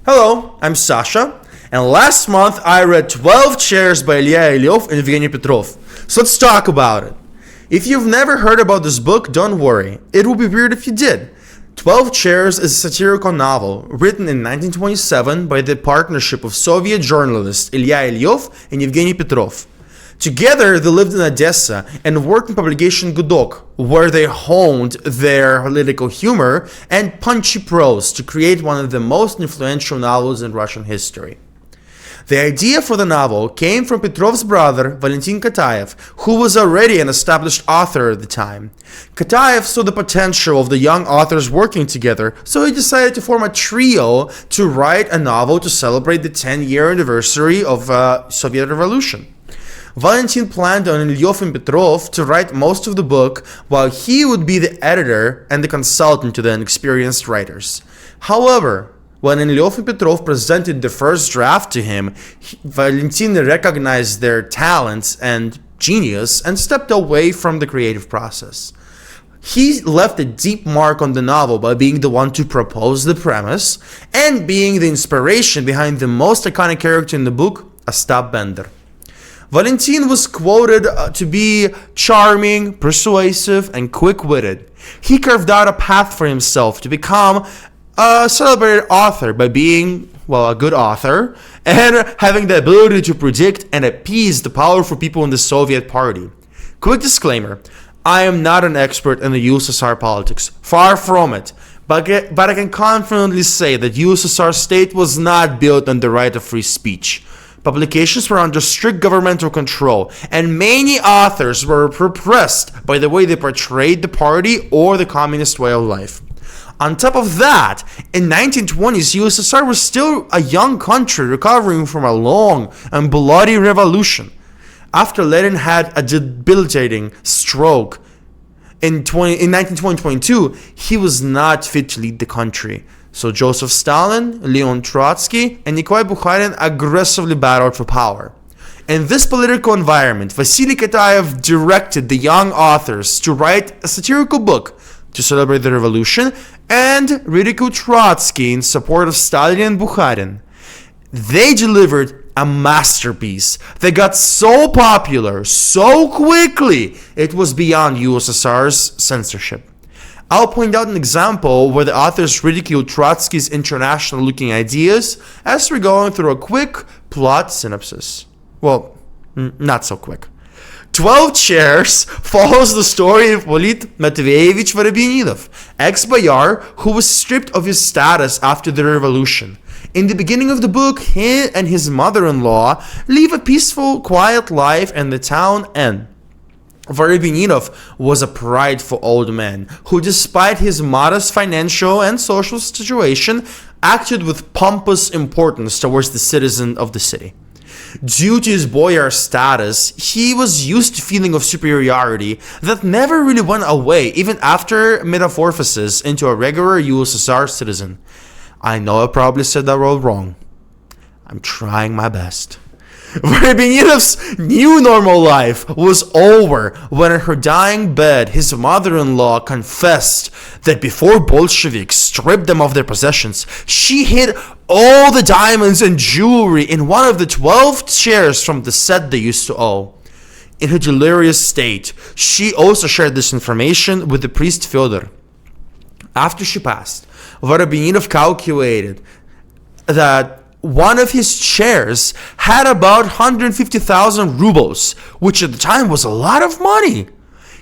Hello, I'm Sasha, and last month I read 12 Chairs by Ilof and Petrov. So let's talk about it. If you've never heard about this book, don't worry. It would be weird if you did. 12 Chairs is a satirical novel written in 1927 by the partnership of Soviet journalists Ilya Ilyov and Evgeny Petrov. Together, they lived in Odessa and worked in publication Gudok, where they honed their political humor and punchy prose to create one of the most influential novels in Russian history. The idea for the novel came from Petrov's brother, Valentin Katayev, who was already an established author at the time. Katayev saw the potential of the young authors working together, so he decided to form a trio to write a novel to celebrate the 10-year anniversary of Soviet Revolution. Valentin planned on Ilof and Petrov to write most of the book, while he would be the editor and the consultant to the inexperienced writers. However, when Ilof and Petrov presented the first draft to him, Valentin recognized their talents and genius and stepped away from the creative process. He left a deep mark on the novel by being the one to propose the premise and being the inspiration behind the most iconic character in the book, Ostap Bender. Valentin was quoted to be charming, persuasive, and quick-witted. He carved out a path for himself to become a celebrated author by being, a good author and having the ability to predict and appease the powerful people in the Soviet party. Quick disclaimer, I am not an expert in the USSR politics, far from it, but I can confidently say that USSR state was not built on the right of free speech. Publications were under strict governmental control, and many authors were repressed by the way they portrayed the party or the communist way of life. On top of that, in 1920s, USSR was still a young country recovering from a long and bloody revolution. After Lenin had a debilitating stroke in 1922, he was not fit to lead the country. So Joseph Stalin, Leon Trotsky, and Nikolai Bukharin aggressively battled for power. In this political environment, Vasily Katayev directed the young authors to write a satirical book to celebrate the revolution and ridicule Trotsky in support of Stalin and Bukharin. They delivered a masterpiece that got so popular so quickly it was beyond USSR's censorship. I'll point out an example where the authors ridiculed Trotsky's international-looking ideas as we're going through a quick plot synopsis. Well, not so quick. 12 Chairs follows the story of Polit Matveyevich Vorobyaninov, ex-boyar who was stripped of his status after the revolution. In the beginning of the book, he and his mother-in-law live a peaceful, quiet life in the town N. Vorobyaninov was a prideful old man who, despite his modest financial and social situation, acted with pompous importance towards the citizen of the city. Due to his boyar status, he was used to a feeling of superiority that never really went away even after metamorphosis into a regular USSR citizen. I know I probably said that all wrong. I'm trying my best. Vorobyaninov new normal life was over when in her dying bed his mother-in-law confessed that before Bolsheviks stripped them of their possessions, she hid all the diamonds and jewelry in one of the 12 chairs from the set they used to own. In her delirious state, she also shared this information with the priest Fyodor. After she passed, Vorobyaninov calculated that one of his chairs had about 150,000 rubles, which at the time was a lot of money.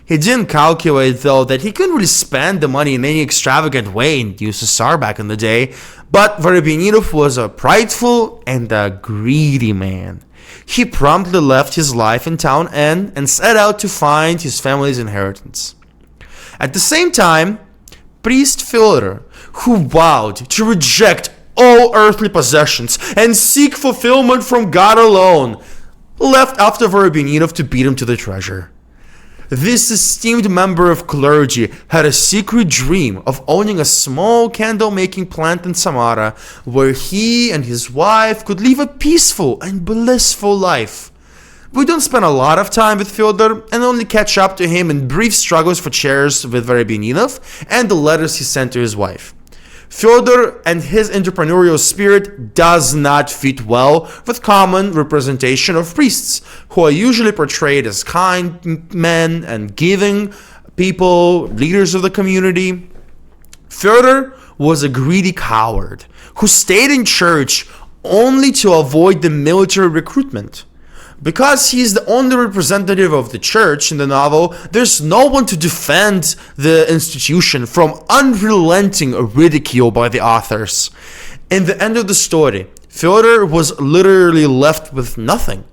He didn't calculate, though, that he couldn't really spend the money in any extravagant way in USSR back in the day, but Vorobyaninov was a prideful and a greedy man. He promptly left his life in town N and set out to find his family's inheritance. At the same time, priest Fyodor, who vowed to reject all earthly possessions and seek fulfillment from God alone, left after Vorobyaninov to beat him to the treasure. This esteemed member of clergy had a secret dream of owning a small candle-making plant in Samara where he and his wife could live a peaceful and blissful life. We don't spend a lot of time with Fyodor and only catch up to him in brief struggles for chairs with Vorobyaninov and the letters he sent to his wife. Fyodor and his entrepreneurial spirit does not fit well with common representation of priests, who are usually portrayed as kind men and giving people, leaders of the community. Fyodor was a greedy coward who stayed in church only to avoid the military recruitment. Because he's the only representative of the church in the novel, there's no one to defend the institution from unrelenting ridicule by the authors. In the end of the story, Fyodor was literally left with nothing.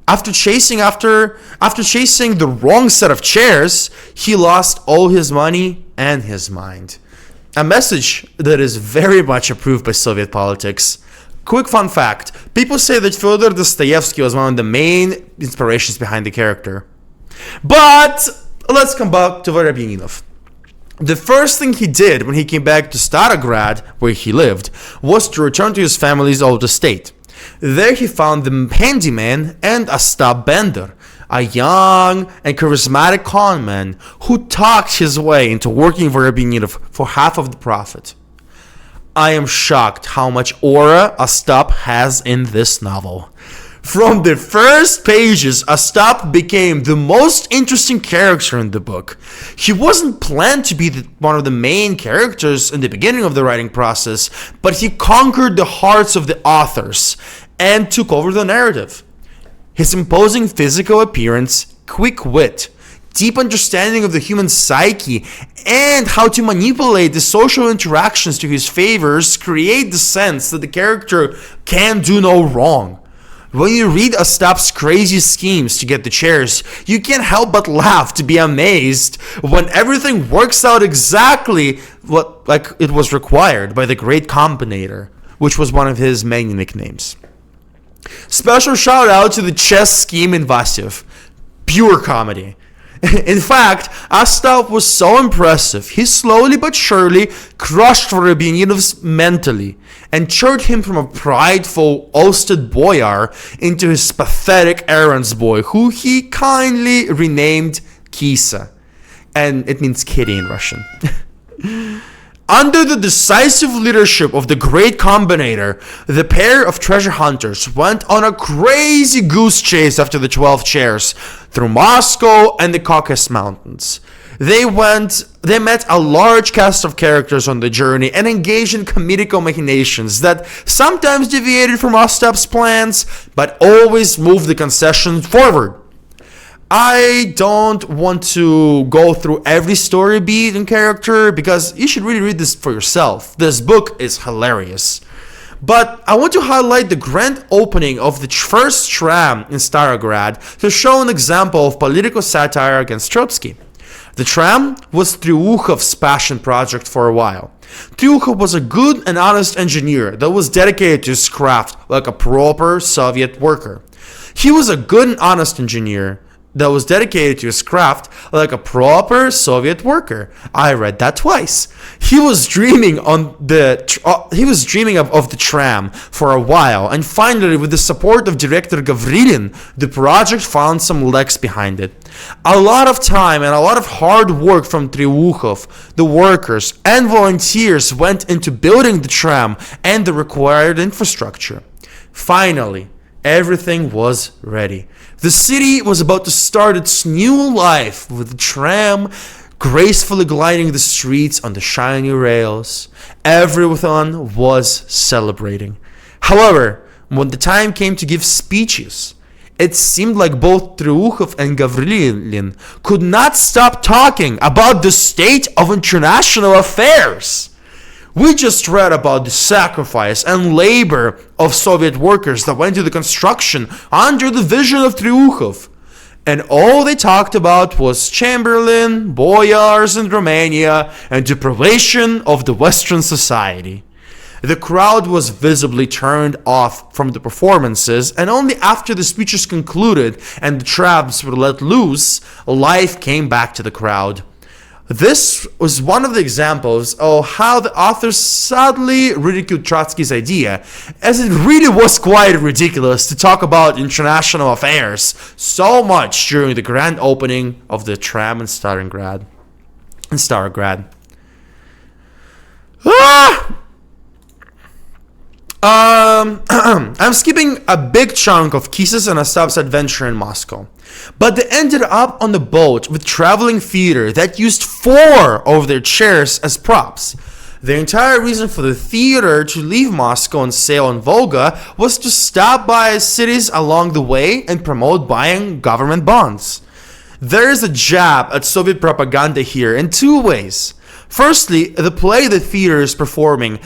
After chasing the wrong set of chairs, he lost all his money and his mind. A message that is very much approved by Soviet politics. Quick fun fact, people say that Fyodor Dostoyevsky was one of the main inspirations behind the character. But let's come back to Vorobyaninov. The first thing he did when he came back to Starograd, where he lived, was to return to his family's old estate. There he found the handyman and Ostap Bender, a young and charismatic conman who talked his way into working Vorobyaninov for half of the profit. I am shocked how much aura Ostap has in this novel. From the first pages, Ostap became the most interesting character in the book. He wasn't planned to be one of the main characters in the beginning of the writing process, but he conquered the hearts of the authors and took over the narrative. His imposing physical appearance, quick wit, deep understanding of the human psyche, and how to manipulate the social interactions to his favors create the sense that the character can do no wrong. When you read Ostap's crazy schemes to get the chairs, you can't help but laugh to be amazed when everything works out exactly like it was required by the Great Combinator, which was one of his many nicknames. Special shout out to the chess scheme in Vasyev. Pure comedy. In fact, Ostap was so impressive, he slowly but surely crushed Vorobyaninov mentally and turned him from a prideful, ousted boyar into his pathetic errands boy, who he kindly renamed Kisa. And it means kitty in Russian. Under the decisive leadership of the Great Combinator, the pair of treasure hunters went on a crazy goose chase after the 12 chairs through Moscow and the Caucasus Mountains. They met a large cast of characters on the journey and engaged in comedical machinations that sometimes deviated from Ostap's plans, but always moved the concession forward. I don't want to go through every story beat and character because you should really read this for yourself. This book is hilarious. But I want to highlight the grand opening of the first tram in Starograd to show an example of political satire against Trotsky. The tram was Triukhov's passion project for a while. Triukhov was a good and honest engineer that was dedicated to his craft like a proper Soviet worker. He was a good and honest engineer that was dedicated to his craft like a proper Soviet worker. I read that twice. He was dreaming of the tram for a while, and finally, with the support of director Gavrilin, the project found some legs behind it. A lot of time and a lot of hard work from Triukhov, the workers, and volunteers went into building the tram and the required infrastructure. Finally, everything was ready. The city was about to start its new life with the tram gracefully gliding the streets on the shiny rails. Everyone was celebrating. However, when the time came to give speeches, it seemed like both Triukhov and Gavrilin could not stop talking about the state of international affairs. We just read about the sacrifice and labor of Soviet workers that went to the construction under the vision of Triukhov. And all they talked about was Chamberlain, boyars in Romania, and deprivation of the Western society. The crowd was visibly turned off from the performances, and only after the speeches concluded and the trams were let loose, life came back to the crowd. This was one of the examples of how the authors sadly ridiculed Trotsky's idea, as it really was quite ridiculous to talk about international affairs so much during the grand opening of the tram in Starograd. I'm skipping a big chunk of Kisses and Ostap's adventure in Moscow. But they ended up on the boat with traveling theater that used 4 of their chairs as props. The entire reason for the theater to leave Moscow and sail on Volga was to stop by cities along the way and promote buying government bonds. There is a jab at Soviet propaganda here in 2 ways. Firstly, the play the theater is performing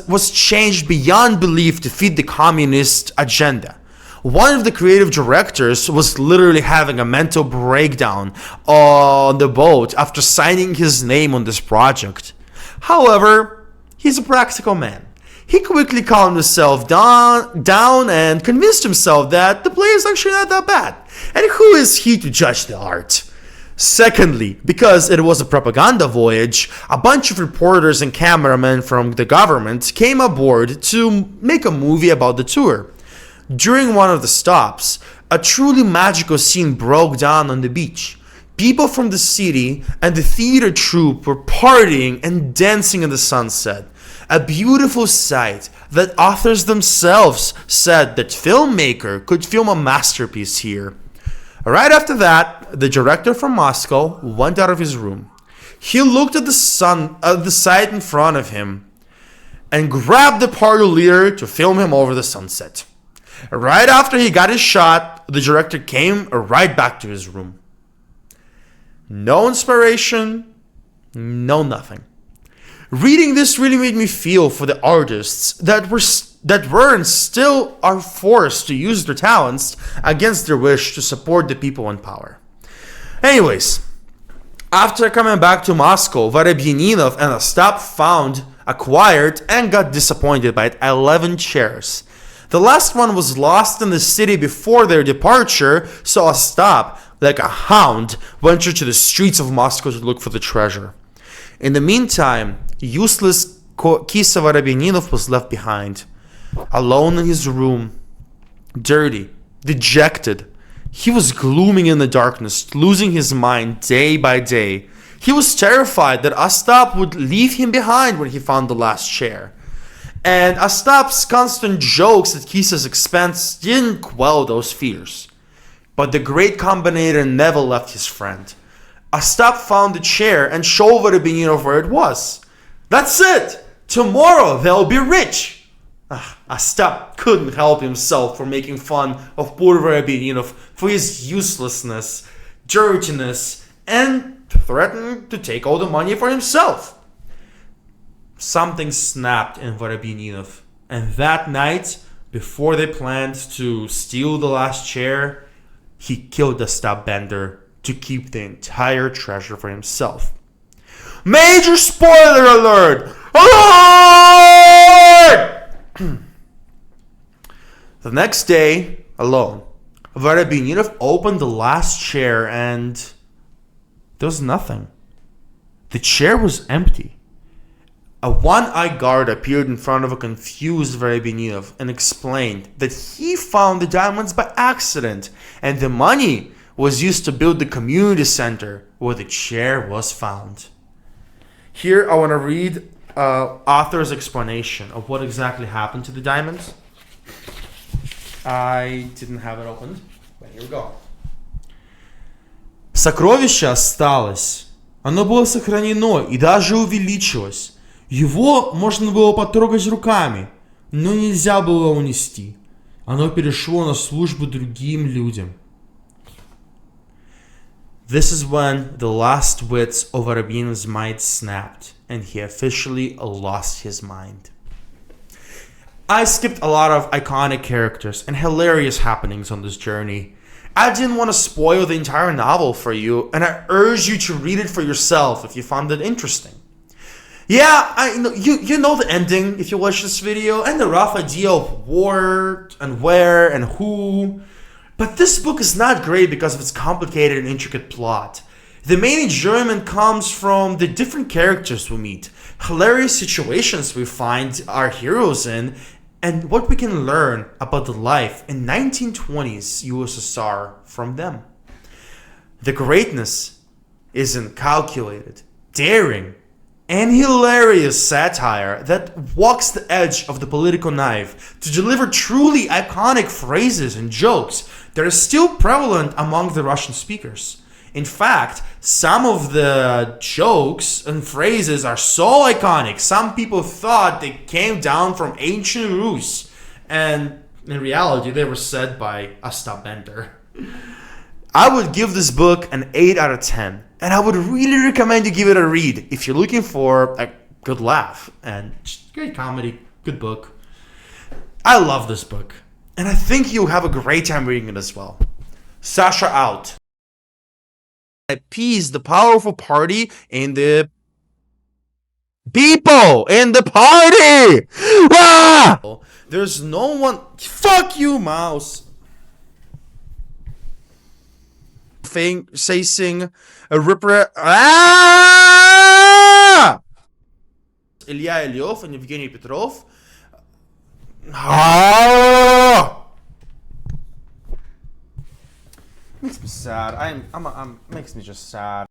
was changed beyond belief to fit the communist agenda. One of the creative directors was literally having a mental breakdown on the boat after signing his name on this project. However, he's a practical man. He quickly calmed himself down and convinced himself that the play is actually not that bad. And who is he to judge the art? Secondly, because it was a propaganda voyage, a bunch of reporters and cameramen from the government came aboard to make a movie about the tour. During one of the stops, a truly magical scene broke down on the beach. People from the city and the theater troupe were partying and dancing in the sunset. A beautiful sight that authors themselves said that filmmaker could film a masterpiece here. Right after that, the director from Moscow went out of his room. He looked at the sight in front of him and grabbed the party leader to film him over the sunset. Right after he got his shot, the director came right back to his room. No inspiration, no nothing. Reading this really made me feel for the artists that were and still are forced to use their talents against their wish to support the people in power. Anyways, after coming back to Moscow, Vorobyaninov and Ostap acquired and got disappointed by 11 chairs. The last one was lost in the city before their departure, so Ostap, like a hound, ventured to the streets of Moscow to look for the treasure. In the meantime, useless Kisa Vorobyaninov was left behind, alone in his room, dirty, dejected. He was glooming in the darkness, losing his mind day by day. He was terrified that Ostap would leave him behind when he found the last chair. And Ostap's constant jokes at Kisa's expense didn't quell those fears. But the great combinator never left his friend. Ostap found the chair and showed Vorobyaninov where it was. That's it! Tomorrow they'll be rich! Ostap couldn't help himself from making fun of poor Vorobyaninov for his uselessness, dirtiness, and threatened to take all the money for himself. Something snapped in Vorobyaninov, and that night, before they planned to steal the last chair, he killed Ostap Bender to keep the entire treasure for himself. Major spoiler alert! Alert! The next day, alone, Vorobyaninov opened the last chair and there was nothing. The chair was empty. A one-eyed guard appeared in front of a confused Vorobyaninov and explained that he found the diamonds by accident and the money was used to build the community center where the chair was found. Here I want to read author's explanation of what exactly happened to the diamonds. I didn't have it opened, but here we go. Сокровище осталось. Оно было сохранено и даже увеличилось. Его можно было потрогать руками, но нельзя было унести. Оно перешло на службу другим людям. This is when the last wits of Vorobyanin's mind snapped, and he officially lost his mind. I skipped a lot of iconic characters and hilarious happenings on this journey. I didn't want to spoil the entire novel for you, and I urge you to read it for yourself if you found it interesting. Yeah, you know the ending if you watch this video, and the rough idea of what and where and who. But this book is not great because of its complicated and intricate plot. The main enjoyment comes from the different characters we meet, hilarious situations we find our heroes in, and what we can learn about the life in 1920s USSR from them. The greatness is in calculated, daring, and hilarious satire that walks the edge of the political knife to deliver truly iconic phrases and jokes that are still prevalent among the Russian speakers. In fact, some of the jokes and phrases are so iconic, some people thought they came down from ancient Rus, and in reality, they were said by Ostap Bender. I would give this book an 8 out of 10, and I would really recommend you give it a read if you're looking for a good laugh and just great comedy, good book. I love this book, and I think you'll have a great time reading it as well. Sasha out. Appease the powerful party in the people in the party. Ah! There's no one. Fuck you, mouse. Facing a ripper. Ah! Ilya Ilof and Evgeny Petrov. Ah! Makes me sad. Makes me just sad.